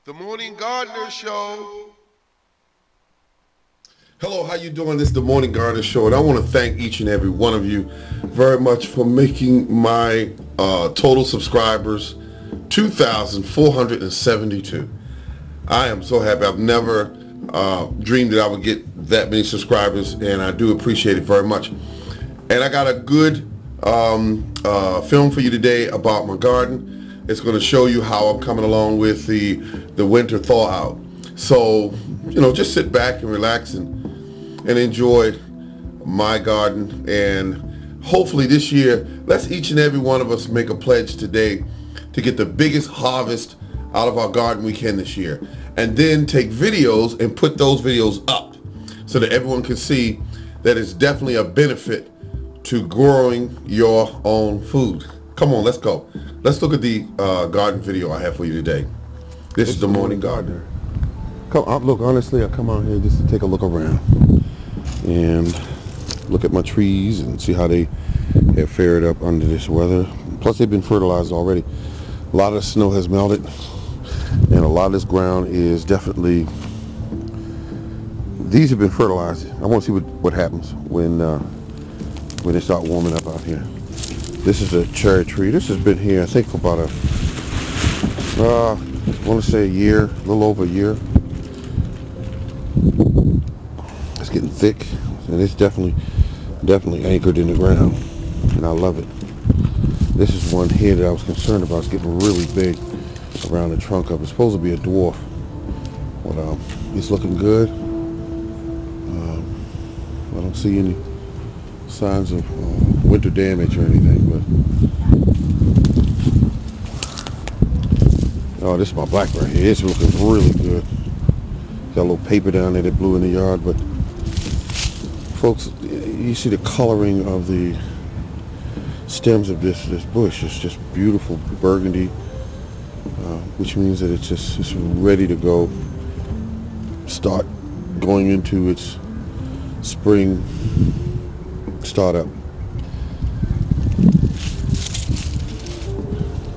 The Morning Gardener Show. Hello, how you doing? This is the Morning Gardener Show, and I want to thank each and every one of you very much for making my total subscribers 2,472. I am so happy. I've never dreamed that I would get that many subscribers, and I do appreciate it very much. And I got a good film for you today about my garden. It's going to show you how I'm coming along with the winter thaw out. So, you know, just sit back and relax and enjoy my garden. And hopefully this year, let's each and every one of us make a pledge today to get the biggest harvest out of our garden we can this year. And then take videos and put those videos up so that everyone can see that it's definitely a benefit to growing your own food. Come on, let's go. Let's look at the garden video I have for you today. This is the Morning Gardener. Look, honestly, I come out here just to take a look around and look at my trees and see how they have fared up under this weather. Plus, they've been fertilized already. A lot of the snow has melted, and a lot of this ground is definitely, these have been fertilized. I want to see what happens when they start warming up out here. This is a cherry tree. This has been here, I think, for about I want to say a year, a little over a year. It's getting thick, and it's definitely anchored in the ground, and I love it. This is one here that I was concerned about. It's getting really big around the trunk of it. It's supposed to be a dwarf, but it's looking good. I don't see any signs of winter damage or anything, but oh, this is my blackberry here. It's looking really good. Got a little paper down there that blew in the yard, but folks, you see the coloring of the stems of this bush. It's just beautiful burgundy, which means that it's ready to go, start going into its spring startup.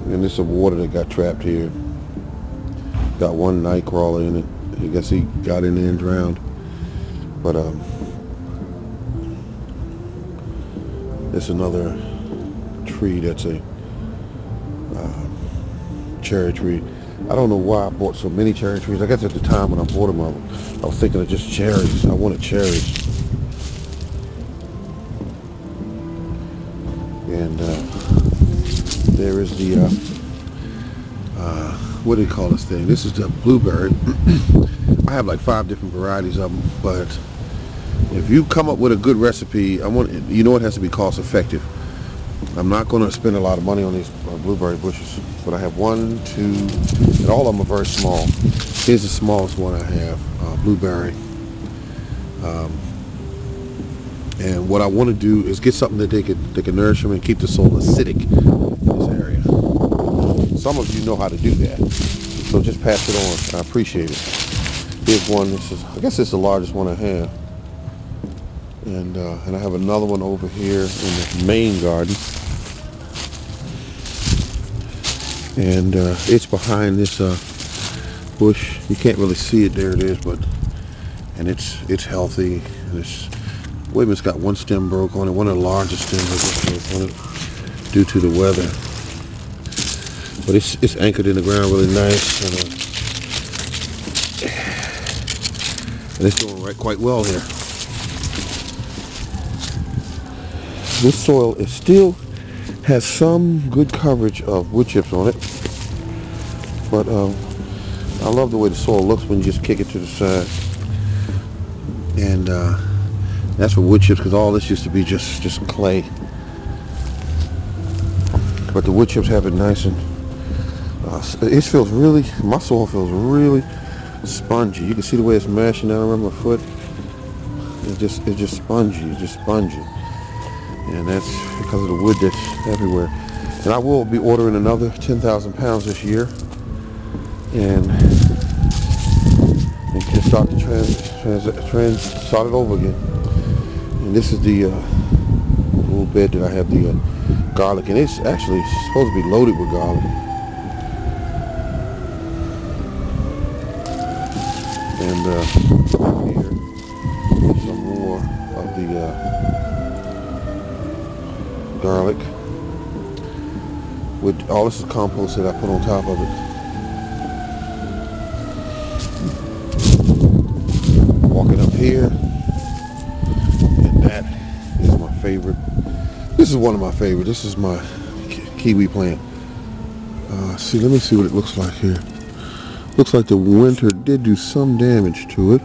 And there's some water that got trapped here. Got one night crawler in it. I guess he got in there and drowned. But there's another tree that's a cherry tree. I don't know why I bought so many cherry trees. I guess at the time when I bought them, I was thinking of just cherries. I wanted cherries. And there is the what do you call this thing? This is the blueberry. I have like 5 different varieties of them, but if you come up with a good recipe, you know it has to be cost effective. I'm not going to spend a lot of money on these blueberry bushes, but I have 1, 2, and all of them are very small. Here's the smallest one I have, blueberry. And what I want to do is get something that they can nourish them and keep the soil acidic in this area. Some of you know how to do that, so just pass it on. I appreciate it. Here's one. I guess it's the largest one I have, and I have another one over here in the main garden, and it's behind this bush. You can't really see it. There it is, and it's healthy. And wait a minute, it's got one stem broke on it. One of the largest stems broke on it due to the weather. But it's anchored in the ground really nice, and it's doing quite well here. This soil still has some good coverage of wood chips on it, but I love the way the soil looks when you just kick it to the side. And that's for wood chips, because all this used to be just clay. But the wood chips have it nice, and my soil feels really spongy. You can see the way it's mashing down around my foot. It's just spongy. And that's because of the wood that's everywhere. And I will be ordering another 10,000 pounds this year, and can start to start it over again. And this is the little bed that I have the garlic, and it's actually supposed to be loaded with garlic. And here is some more of the garlic. With all this is compost that I put on top of it. Walking up here, and that is my favorite. This is one of my favorites. This is my kiwi plant. See, let me see what it looks like here. Looks like the winter did do some damage to it,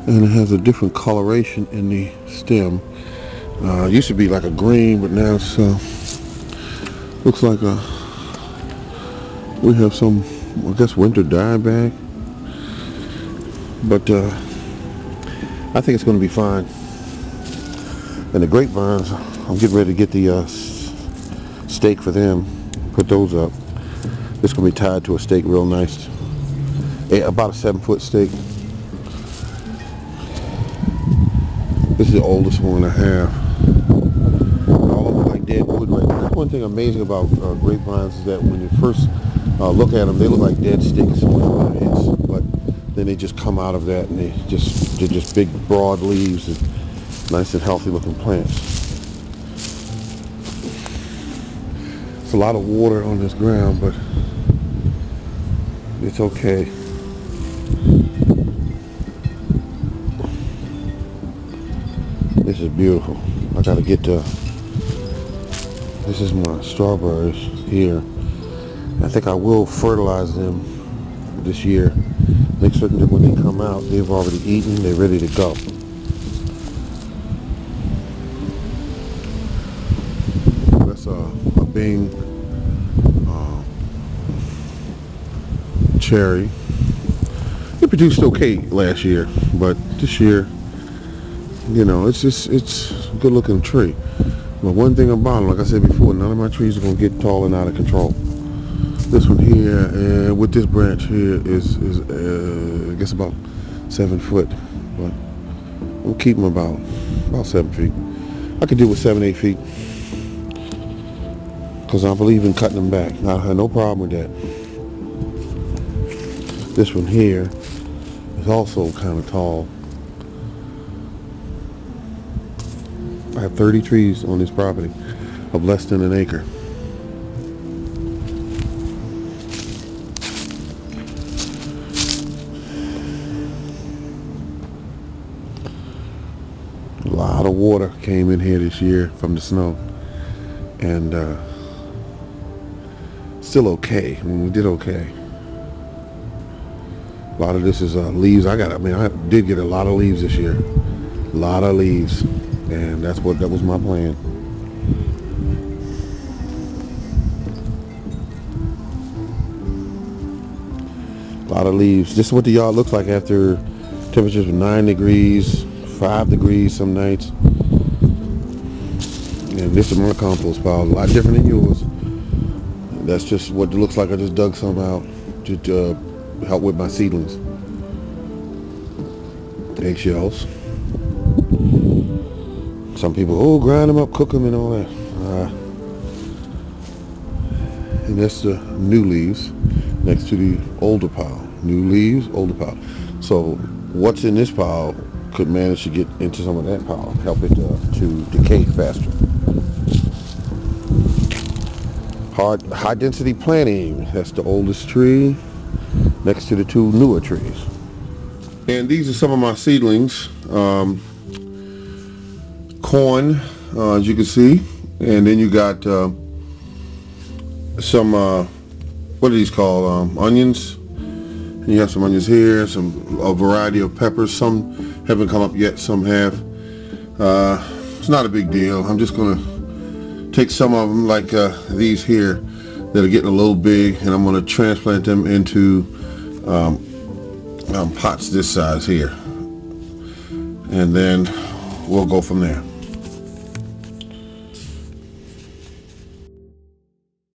and it has a different coloration in the stem. It used to be like a green, but now it's looks like we have some, I guess, winter dieback. But I think it's going to be fine. And the grapevines, I'm getting ready to get the stake for them. Put those up. It's going to be tied to a stake real nice. About a 7-foot stake. This is the oldest one I have. All of them like dead wood right now. That's one thing amazing about grapevines is that when you first look at them, they look like dead sticks but then they just come out of that and they're just big broad leaves and nice and healthy looking plants. It's a lot of water on this ground, but it's okay. This is beautiful. I gotta get this is my strawberries here. I think I will fertilize them this year. Make certain that when they come out, they've already eaten, they're ready to go. That's a Bing cherry. It produced okay last year, but this year, you know, it's a good looking tree. But one thing about it, like I said before, none of my trees are going to get tall and out of control. This one here, with this branch here, is I guess about 7 foot, but we'll keep them about 7 feet. I could do with 7-8 feet, because I believe in cutting them back. I have no problem with that. This one here is also kind of tall. I have 30 trees on this property of less than an acre. A lot of water came in here this year from the snow, and still okay. I mean, we did okay. A lot of this is leaves. I did get a lot of leaves this year. A lot of leaves. And that was my plan. A lot of leaves. This is what the yard looks like after temperatures of 9 degrees, 5 degrees some nights. And this is my compost pile. A lot different than yours. That's just what it looks like. I just dug some out to help with my seedlings. Eggshells. Some people, grind them up, cook them and all that. And that's the new leaves next to the older pile. New leaves, older pile. So what's in this pile could manage to get into some of that pile, help it to decay faster. High density planting. That's the oldest tree next to the 2 newer trees. And these are some of my seedlings. Corn, as you can see, and then you got some what are these called, onions. And you have some onions here, a variety of peppers. Some haven't come up yet, some have. It's not a big deal. I'm just gonna take some of them, like these here that are getting a little big, and I'm gonna transplant them into pots this size here, and then we'll go from there.